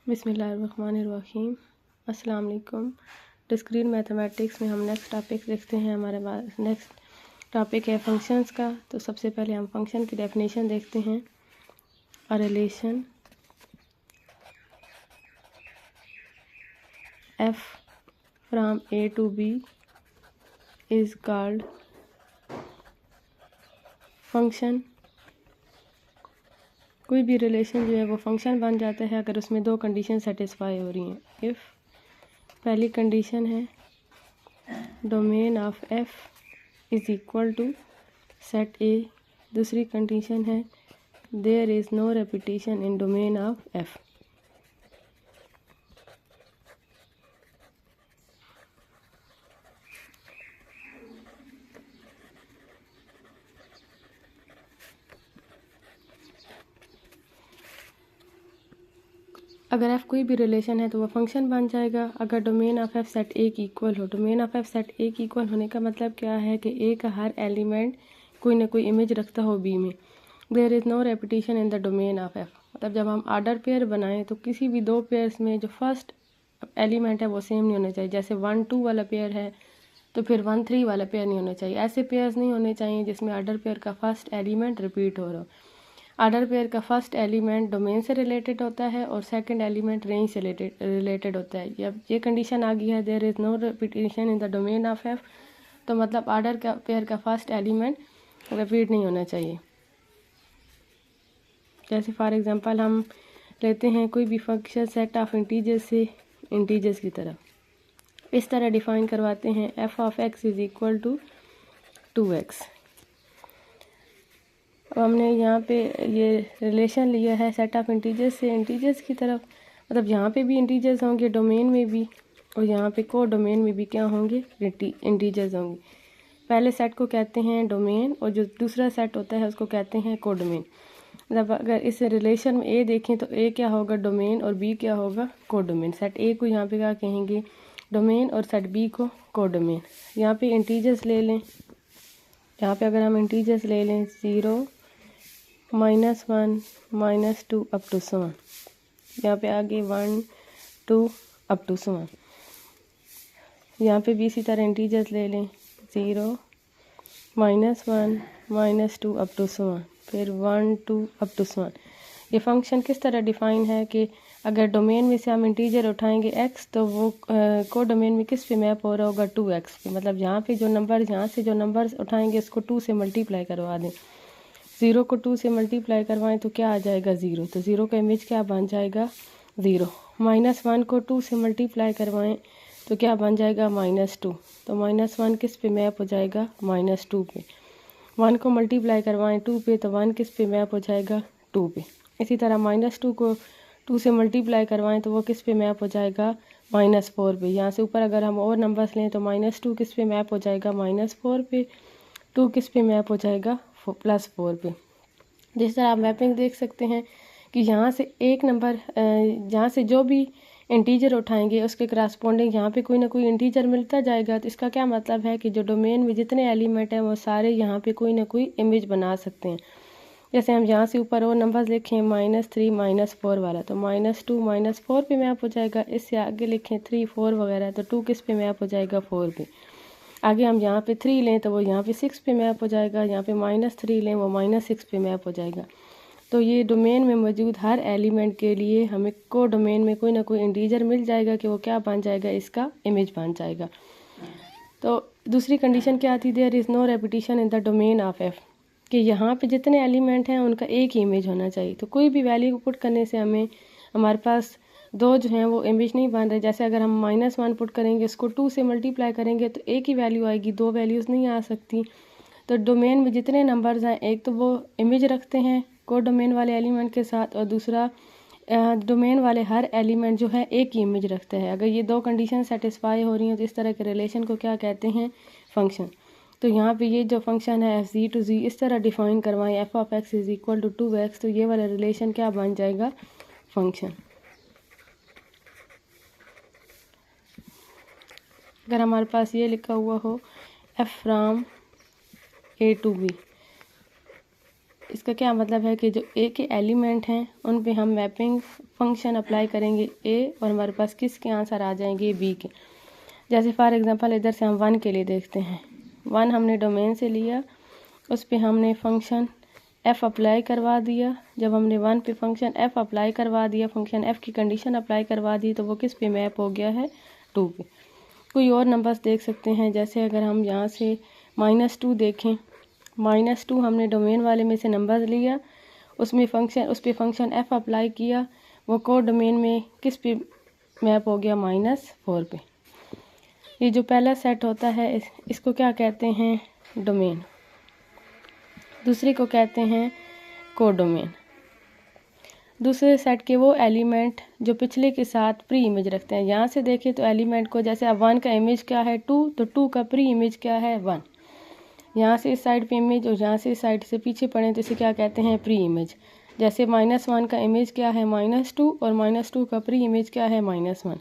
बिस्मिल्लाहिर्रहमानिर्रहीम। अस्सलाम वालेकुम। डिस्क्रीट मैथमेटिक्स में हम नेक्स्ट टॉपिक देखते हैं। हमारे पास नेक्स्ट टॉपिक है फंक्शंस का। तो सबसे पहले हम फंक्शन की डेफिनेशन देखते हैं। A relation f from A to B is called function. कोई भी रिलेशन जो है वो फंक्शन बन जाता है अगर उसमें दो कंडीशन सेटिस्फाई हो रही हैं। इफ़ पहली कंडीशन है domain of f is equal to set A. दूसरी कंडीशन है there is no repetition in domain of f. अगर एफ कोई भी रिलेशन है तो वह फंक्शन बन जाएगा अगर डोमेन ऑफ एफ सेट ए की इक्वल हो। डोमेन ऑफ एफ सेट ए की इक्वल होने का मतलब क्या है कि ए का हर एलिमेंट कोई ना कोई इमेज रखता हो बी में। There is no repetition in the domain of f. मतलब जब हम ऑर्डर पेयर बनाएं तो किसी भी दो पेयर्स में जो फर्स्ट एलिमेंट है वो सेम नहीं होना चाहिए। जैसे 1 2 वाला पेयर है तो फिर 1 3 वाला पेयर नहीं होना चाहिए। ऐसे पेयर्स नहीं होने चाहिए जिसमें ऑर्डर पेयर का फर्स्ट एलिमेंट रिपीट हो रहा हो। ऑर्डर पेयर का फर्स्ट एलिमेंट डोमेन से रिलेटेड होता है और सेकंड एलिमेंट रेंज से रिलेटेड होता है। जब ये कंडीशन आ गई है there is no repetition in the domain of f, तो मतलब ऑर्डर का पेयर का फर्स्ट एलिमेंट रिपीट नहीं होना चाहिए। जैसे फॉर एग्जांपल हम लेते हैं कोई भी फंक्शन सेट ऑफ इंटीजर्स से इंटीजर्स की तरफ इस तरह डिफाइन करवाते हैं f of x is equal to 2x। अब हमने यहाँ पे ये रिलेशन लिया है सेट ऑफ इंटीजर्स से इंटीजर्स की तरफ। मतलब यहाँ पे भी इंटीजर्स होंगे डोमेन में भी और यहाँ पे को डोमेन में भी क्या होंगे इंटीजर्स होंगे। पहले सेट को कहते हैं डोमेन और जो दूसरा सेट होता है उसको कहते हैं को डोमेन। मतलब अगर इस रिलेशन में ए देखें तो ए क्या होगा डोमेन और बी क्या होगा को डोमेन। सेट ए को यहाँ पे क्या कहेंगे डोमेन और सेट बी को को डोमेन। यहाँ पे इंटीजर्स ले लें। यहाँ पे अगर हम इंटीजर्स ले लें 0 -1 -2 अप टू 7। यहाँ पे आगे 1 2 अप टू 7। यहाँ पे भी इसी तरह इंटीजर्स ले लें 0 -1 -2 अप टू 7 फिर 1 2 अप टू 7। ये फंक्शन किस तरह डिफाइन है कि अगर डोमेन में से हम इंटीजर उठाएंगे x तो वो को डोमेन में किस पे मैप हो रहा होगा 2x पे। मतलब यहाँ पे जो नंबर यहाँ से जो नंबर्स उठाएंगे उसको 2 से मल्टीप्लाई करवा दें। 0 को 2 से मल्टीप्लाई करवाएं तो क्या आ जाएगा 0। तो 0 का इमेज क्या बन जाएगा 0। -1 को 2 से मल्टीप्लाई करवाएं तो क्या बन जाएगा -2। तो -1 किस पे मैप हो जाएगा -2 पे। 1 को मल्टीप्लाई करवाएं 2 पे तो 1 किस पे मैप हो जाएगा 2 पे। इसी तरह -2 को 2 से मल्टीप्लाई करवाएं तो वो किस पे मैप हो जाएगा -4 पे। यहाँ से ऊपर अगर हम और नंबर्स लें तो -2 किस पे मैप हो जाएगा -4 पे। 2 किस पे मैप हो जाएगा +4 पे। जिस तरह आप मैपिंग देख सकते हैं कि यहाँ से एक नंबर यहाँ से जो भी इंटीजर उठाएंगे उसके करस्पॉन्डिंग यहाँ पे कोई ना कोई इंटीजर मिलता जाएगा। तो इसका क्या मतलब है कि जो डोमेन में जितने एलिमेंट हैं वो सारे यहाँ पे कोई ना कोई इमेज बना सकते हैं। जैसे हम यहाँ से ऊपर और नंबर्स लिखें -3 -4 वाला तो -2 -4 पे मैप हो जाएगा। इससे आगे लिखें 3 4 वगैरह तो 2 किस पे मैप हो जाएगा 4 पे। आगे हम यहाँ पे 3 लें तो वो यहाँ पे 6 पे मैप हो जाएगा। यहाँ पे -3 लें वो -6 पे मैप हो जाएगा। तो ये डोमेन में मौजूद हर एलिमेंट के लिए हमें को डोमेन में कोई ना कोई इंटीजर मिल जाएगा कि वो क्या बन जाएगा इसका इमेज बन जाएगा। तो दूसरी कंडीशन क्या आती है there is no repetition in the domain of f कि यहाँ पे जितने एलिमेंट हैं उनका एक ही इमेज होना चाहिए। तो कोई भी वैल्यू पुट करने से हमें हमारे पास दो जो हैं वो इमेज नहीं बन रहे। जैसे अगर हम -1 पुट करेंगे इसको 2 से मल्टीप्लाई करेंगे तो एक ही वैल्यू आएगी, दो वैल्यूज़ नहीं आ सकती। तो डोमेन में जितने नंबर्स हैं एक तो वो इमेज रखते हैं को डोमेन वाले एलिमेंट के साथ और दूसरा डोमेन वाले हर एलिमेंट जो है एक ही इमेज रखता है। अगर ये दो कंडीशन सेटिस्फाई हो रही हैं तो इस तरह के रिलेशन को क्या कहते हैं फंक्शन। तो यहाँ पे ये जो फंक्शन है f(z to z) इस तरह डिफाइन करवाएं f of x is equal to 2x तो ये वाला रिलेशन क्या बन जाएगा फंक्शन। अगर हमारे पास ये लिखा हुआ हो f from a to b इसका क्या मतलब है कि जो ए के एलिमेंट हैं उन पे हम मैपिंग फंक्शन अप्लाई करेंगे ए, और हमारे पास किसके आंसर आ जाएंगे, बी के। जैसे फॉर एग्जांपल इधर से हम 1 के लिए देखते हैं। 1 हमने डोमेन से लिया, उस पे हमने फंक्शन एफ अप्लाई करवा दिया। जब हमने 1 पे फंक्शन एफ अप्लाई करवा दिया, फंक्शन एफ की कंडीशन अप्लाई करवा दी, तो वो किस पे मैप हो गया है, 2 पे। कोई और नंबर्स देख सकते हैं, जैसे अगर हम यहाँ से -2 देखें, -2 हमने डोमेन वाले में से नंबर लिया, उस पे फंक्शन एफ अप्लाई किया, वो कोड डोमेन में किस पे मैप हो गया, -4 पे। ये जो पहला सेट होता है इसको क्या कहते हैं, डोमेन। दूसरे को कहते हैं कोड डोमेन। दूसरे सेट के वो एलिमेंट जो पिछले के साथ प्री इमेज रखते हैं। यहाँ से देखें तो एलिमेंट को, जैसे अब 1 का इमेज क्या है, 2, तो 2 का प्री इमेज क्या है, 1। यहाँ से इस साइड पे इमेज और यहाँ से इस साइड से पीछे पढ़ें तो इसे क्या कहते हैं, प्री इमेज। जैसे -1 का इमेज क्या है, -2, और -2 का प्री इमेज क्या है, -1।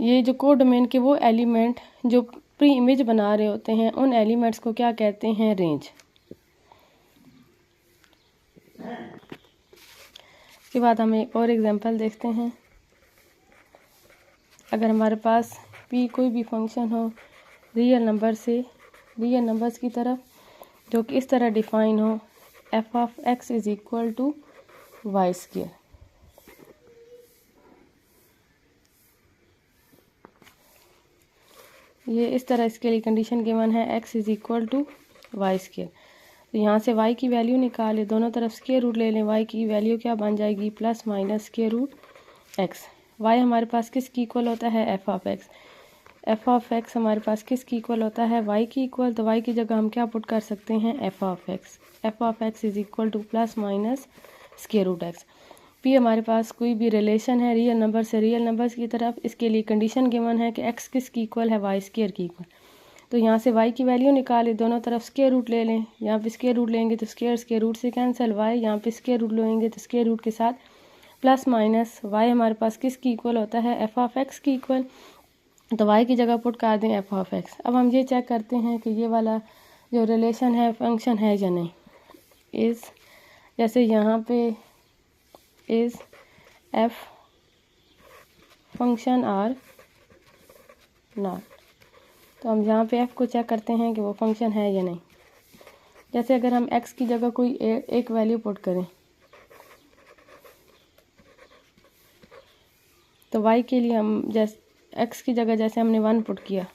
ये जो कोड डोमेन के वो एलिमेंट जो प्री इमेज बना रहे होते हैं, उन एलिमेंट्स को क्या कहते हैं, रेंज। इसके बाद हम एक और एग्जांपल देखते हैं। अगर हमारे पास पी कोई भी फंक्शन हो रियल नंबर्स की तरफ, जो कि इस तरह डिफाइन हो, f(x) = y²। ये इस तरह इसके लिए कंडीशन गिवन है, x = y²। तो यहाँ से y की वैल्यू निकाले, दोनों तरफ स्क्वायर रूट ले लें, y की वैल्यू क्या बन जाएगी, ±√x। y हमारे पास किसकी इक्वल होता है, f(x). f(x) हमारे पास किसकी इक्वल होता है, y की इक्वल। तो y की जगह हम क्या पुट कर सकते हैं, f(x). f(x) = ±√x। p हमारे पास कोई भी रिलेशन है रियल नंबर से रियल नंबर्स की तरफ, इसके लिए कंडीशन गिवन है कि x किसकी इक्वल है, y² की इक्वल। तो यहाँ से y की वैल्यू निकाले, दोनों तरफ स्क्वायर रूट ले लें। यहाँ पे स्क्वायर रूट लेंगे तो स्क्वायर रूट से कैंसिल, y यहाँ पे स्क्वायर रूट लेंगे तो स्क्वायर रूट के साथ प्लस माइनस, y हमारे पास किसकी इक्वल होता है, f(x) की इक्वल। तो y की जगह पुट कर दें f(x). अब हम ये चेक करते हैं कि ये वाला जो रिलेशन है फंक्शन है या नहीं। इस जैसे यहाँ पे is f function are not. तो हम यहाँ पे f को चेक करते हैं कि वो फंक्शन है या नहीं। जैसे अगर हम x की जगह कोई एक वैल्यू पुट करें, तो y के लिए हम जैसे x की जगह जैसे हमने 1 पुट किया,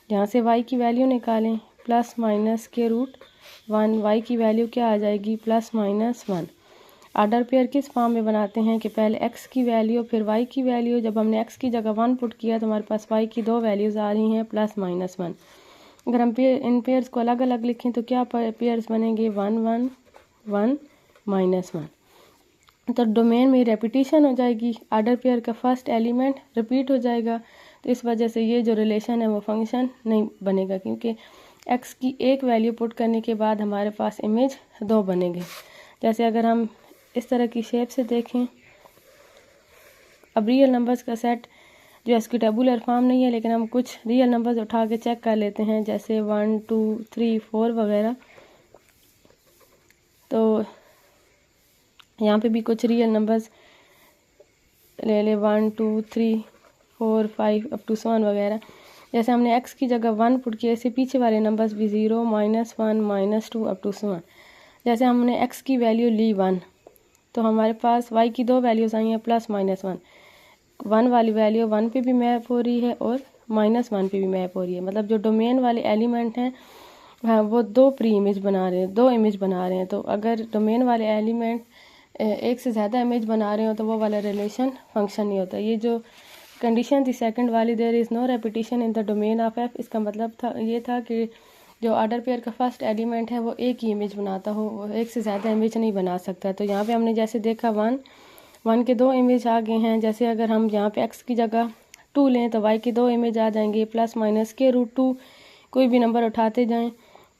यहाँ से y की वैल्यू निकालें, ±√1। y की वैल्यू क्या आ जाएगी, ±1। ऑर्डर पेयर किस फॉर्म में बनाते हैं कि पहले x की वैल्यू फिर y की वैल्यू। जब हमने x की जगह 1 पुट किया तो हमारे पास y की 2 वैल्यूज़ आ रही हैं, +-1। अगर हम इन पेयर्स को अलग अलग लिखें तो क्या पेयर्स बनेंगे, 1 1 1 -1। तो डोमेन में रेपिटेशन हो जाएगी, ऑर्डर पेयर का फर्स्ट एलिमेंट रिपीट हो जाएगा। तो इस वजह से ये जो रिलेशन है वो फंक्शन नहीं बनेगा, क्योंकि x की एक वैल्यू पुट करने के बाद हमारे पास इमेज 2 बनेंगे। जैसे अगर हम इस तरह की शेप से देखें, अब रियल नंबर्स का सेट जो इसकी टेबुलर फॉर्म नहीं है, लेकिन हम कुछ रियल नंबर्स उठा के चेक कर लेते हैं, जैसे 1 2 3 4 वगैरह। तो यहाँ पे भी कुछ रियल नंबर्स ले ले, 1 2 3 4 5 अप टू 7 वगैरह। जैसे हमने x की जगह 1 पुट किया, इससे पीछे वाले नंबर्स भी 0 -1 -2 अप टू 7। जैसे हमने x की वैल्यू ली 1, तो हमारे पास y की 2 वैल्यूज़ आई हैं, +-1। 1 वाली वैल्यू 1 पे भी मैप हो रही है और -1 पे भी मैप हो रही है। मतलब जो डोमेन वाले एलिमेंट हैं वो 2 प्री इमेज बना रहे हैं, 2 इमेज बना रहे हैं। तो अगर डोमेन वाले एलिमेंट एक से ज़्यादा इमेज बना रहे हो तो वो वाला रिलेशन फंक्शन नहीं होता। ये जो कंडीशन थी सेकंड वाली, there is no repetition in the domain of f, इसका मतलब ये था कि जो ऑर्डर पेयर का फर्स्ट एलिमेंट है वो एक ही इमेज बनाता हो, वो एक से ज़्यादा इमेज नहीं बना सकता। तो यहाँ पे हमने जैसे देखा 1 के 2 इमेज आ गए हैं। जैसे अगर हम यहाँ पे x की जगह 2 लें तो y की 2 इमेज आ जाएंगे, +-√2। कोई भी नंबर उठाते जाएं,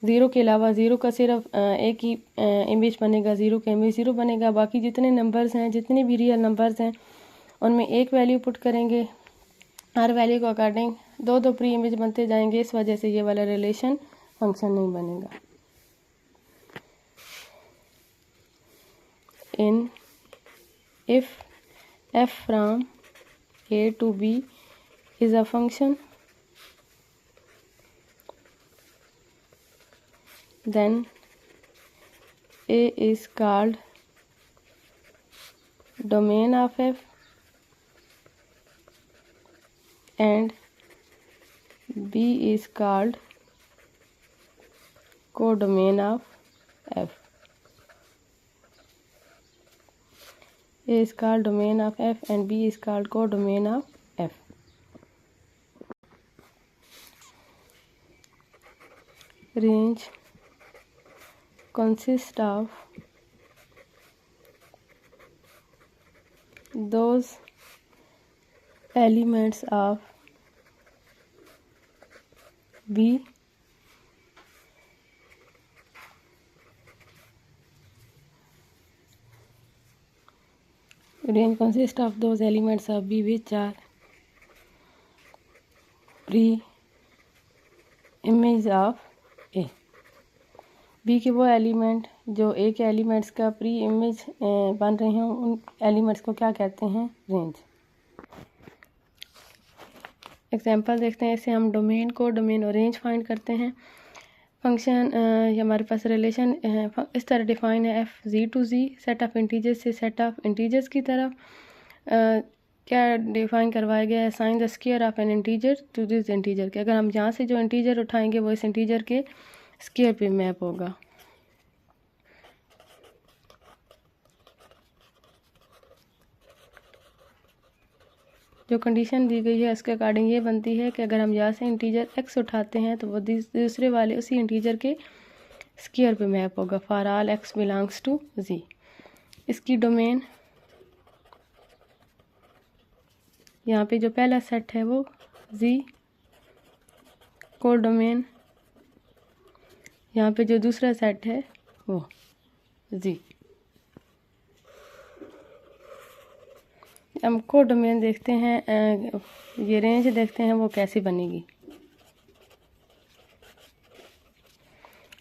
0 के अलावा 0 का सिर्फ एक ही इमेज बनेगा, 0 का इमेज 0 बनेगा। बाकी जितने नंबर्स हैं, जितने भी रियल नंबर्स हैं, उनमें एक वैल्यू पुट करेंगे, हर वैल्यू को अकॉर्डिंग 2 प्री इमेज बनते जाएंगे। इस वजह से ये वाला रिलेशन फंक्शन नहीं बनेगा। in if f from a to b is a function, then a is called domain of f and b is called codomain of f. A is called domain of f and b is called codomain of f. Range consists of those elements of B range consists of those elements of B which are pre-image of A. B के वो element जो ए के elements का pre image बन रहे हैं, उन elements को क्या कहते हैं? रेंज। एग्जांपल देखते हैं। इससे हम डोमेन को डोमेन और रेंज फाइंड करते हैं। फंक्शन ये हमारे पास रिलेशन इस तरह डिफाइन है, f Z to Z set of integers से सेट ऑफ इंटीजर्स की तरफ क्या डिफाइन करवाया गया है? Sign the square of an integer to this integer के। अगर हम यहाँ से जो इंटीजर उठाएंगे वो इस इंटीजर के स्क्वायर पे मैप होगा। जो कंडीशन दी गई है उसके अकॉर्डिंग ये बनती है कि अगर हम यहाँ से इंटीजर x उठाते हैं तो वो दूसरे वाले उसी इंटीजर के स्क्वायर पे मैप होगा। For all x belongs to z। इसकी डोमेन यहाँ पे जो पहला सेट है वो z, को डोमेन यहाँ पे जो दूसरा सेट है वो z। हम को डोमेन देखते हैं, ये रेंज देखते हैं वो कैसे बनेगी।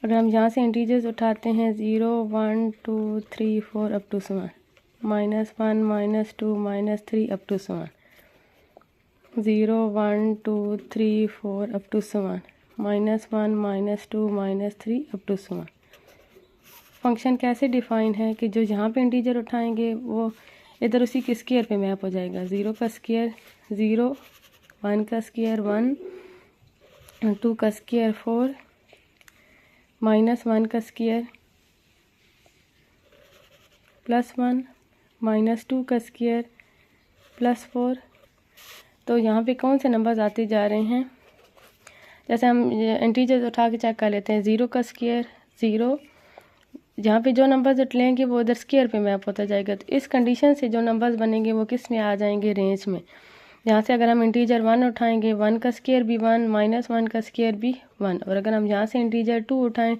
अगर हम यहाँ से इंटीजर्स उठाते हैं 0 1 2 3 4 up to 7, -1 -2 -3 up to 7, 0 1 2 3 4 up to 7, -1 -2 -3 up to 7। Function कैसे डिफाइन है कि जो यहाँ पे इंटीजर उठाएंगे वो इधर उसी के स्क्वायर पे मैप हो जाएगा। 0 का स्क्वायर 0, 1 का स्क्वायर 1, 2 का स्क्वायर 4, -1 का स्क्वायर +1, -2 का स्क्वायर +4। तो यहाँ पे कौन से नंबर्स आते जा रहे हैं? जैसे हम इंटीजर्स उठा के चेक कर लेते हैं। 0 का स्क्वायर 0, जहाँ पे जो नंबर्स लेंगे वो उधर स्क्वायर पे मैप होता जाएगा। तो इस कंडीशन से जो नंबर्स बनेंगे वो किस में आ जाएंगे? रेंज में। यहाँ से अगर हम इंटीजर 1 उठाएंगे, 1 का स्क्वायर भी 1, -1 का स्क्वायर भी 1। और अगर हम यहाँ से इंटीजर 2 उठाएं,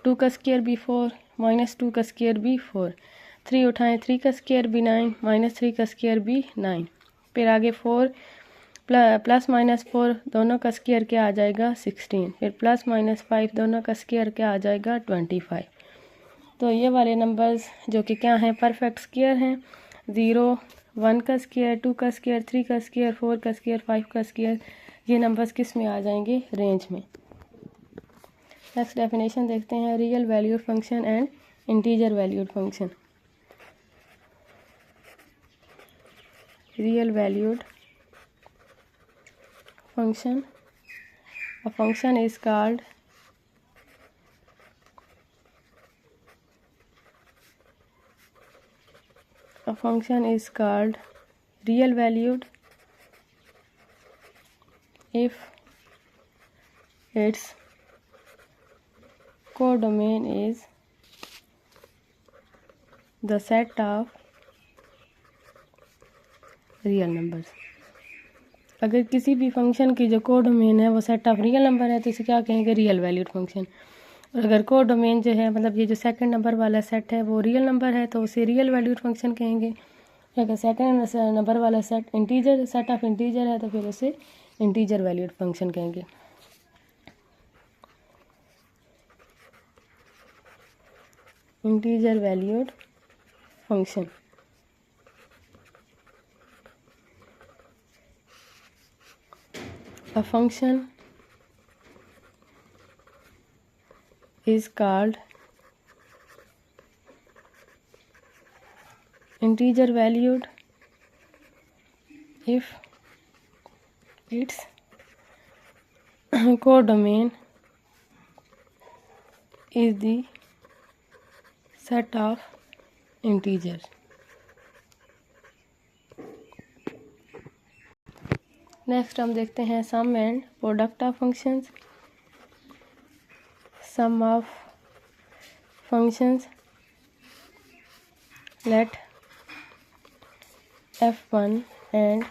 2 का स्क्वायर भी 4, -2 का स्क्वायर भी 4। 3 उठाएं, 3 का स्क्वायर भी 9, -3 का स्क्वायर भी 9। फिर आगे 4 +-4 दोनों का स्क्वायर क्या आ जाएगा? 16। फिर +-5 दोनों का स्क्वायर क्या आ जाएगा? 25। तो ये वाले नंबर्स जो कि क्या हैं? परफेक्ट स्क्वायर हैं। 0 1 का स्क्वायर, 2 का स्क्वायर, 3 का स्क्वायर, 4 का स्क्वायर, 5 का स्क्वायर, ये नंबर्स किस में आ जाएंगे? रेंज में। नेक्स्ट डेफिनेशन देखते हैं। Real valued function and integer valued function. Real valued function, a function is called real valued if its codomain is the set of real numbers। अगर किसी भी फंक्शन की जो कोडोमेन है वो सेट ऑफ रियल नंबर है तो इसे क्या कहेंगे? Real valued function. और अगर कोडोमेन जो है मतलब ये जो सेकंड नंबर वाला सेट है वो रियल नंबर है तो उसे रियल वैल्यूड फंक्शन कहेंगे। अगर सेकंड नंबर वाला set integer set of integer है तो फिर उसे इंटीजर वैल्यूड फंक्शन कहेंगे। Integer valued function. A function is called integer valued if its codomain is the set of integers. Next हम देखते हैं sum and product of functions. Sum of functions, let f1 and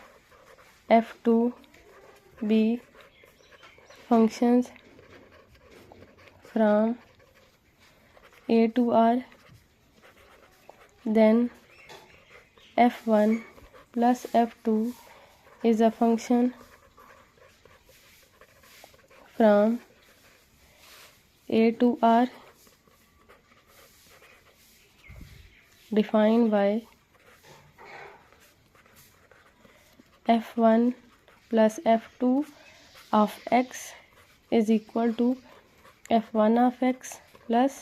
f2 be functions from a to r, then f1 plus f2 is a function from a to r defined by f1 plus f2 of x is equal to f1 of x plus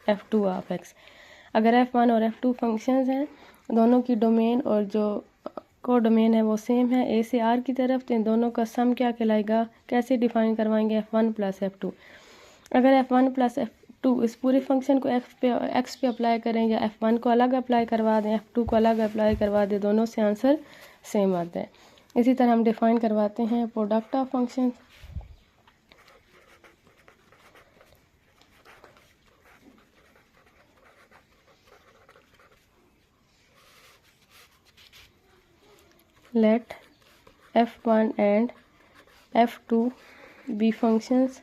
f2 of x. अगर f1 और f2 functions हैं, दोनों की domain और जो को domain है वो सेम है a से r की तरफ, तो इन दोनों का सम क्या कहलाएगा, कैसे डिफाइन करवाएंगे, f1 प्लस f2. अगर f1 प्लस f2 इस पूरे फंक्शन को x पे अप्लाई करें या f1 को अलग अप्लाई करवा दें, f2 को अलग अप्लाई करवा दें, दोनों से आंसर सेम आता है. इसी तरह हम डिफाइन करवाते हैं product of function. Let f1 and f2 be functions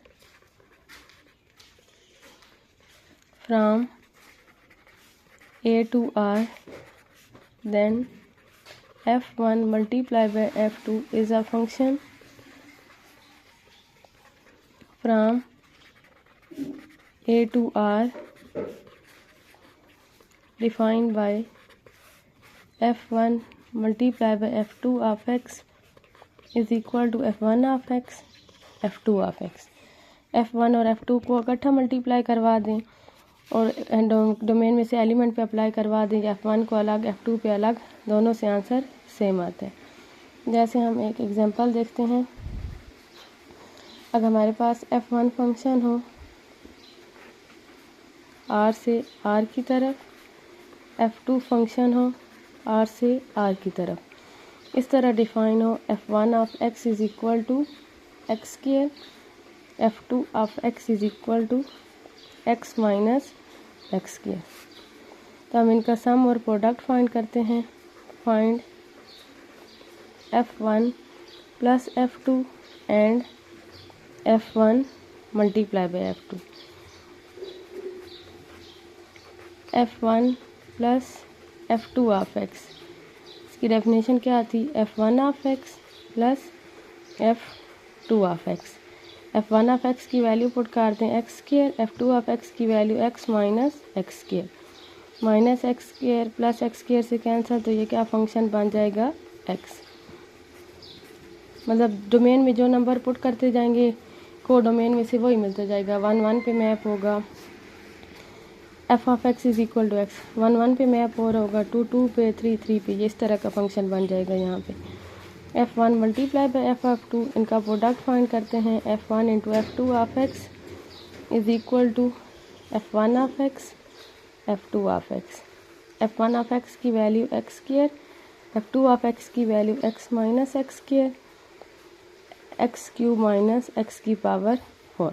from a to r, then f1 multiplied by f2 is a function from a to r defined by f1 multiplied by f2 of x is equal to f1 of x, f2 of x. f1 और f2 को इकट्ठा multiply करवा दें और domain में से element पे apply करवा दें, f1 को अलग f2 पे अलग, दोनों से आंसर सेम आता है. जैसे हम एक एग्जांपल देखते हैं. अगर हमारे पास f1 फंक्शन हो r से r की तरफ, f2 फंक्शन हो r से r की तरफ, इस तरह डिफाइन हो f1 of x is equal to x square, f2 of x is equal to x minus x square. तो हम इनका सम और प्रोडक्ट फाइंड करते हैं. Find f1 plus f2 and f1 multiply by f2. f1 plus f2 of x, इसकी definition क्या आती, f1 of x plus f2 of x. f1 of x की वैल्यू पुट कर दें x square, f2 of x की value x minus x square. Minus x square plus x square से cancel, तो ये क्या फंक्शन बन जाएगा x. मतलब डोमेन में जो नंबर पुट करते जाएंगे को डोमेन में से वही मिलता जाएगा. 1 1 पे मैप होगा f of x is equal to x, 1 1 पे मैप हो रहा होगा, 2 2 पे, 3 3 पे, ये इस तरह का फंक्शन बन जाएगा. यहाँ पे f1 multiply bye f of 2, इनका प्रोडक्ट फाइंड करते हैं. f1 into f2 of x is equal to f1 of x, f2 of x. f1 of x की value x square, f2 of x की value x minus x square, x cube minus x की power 4.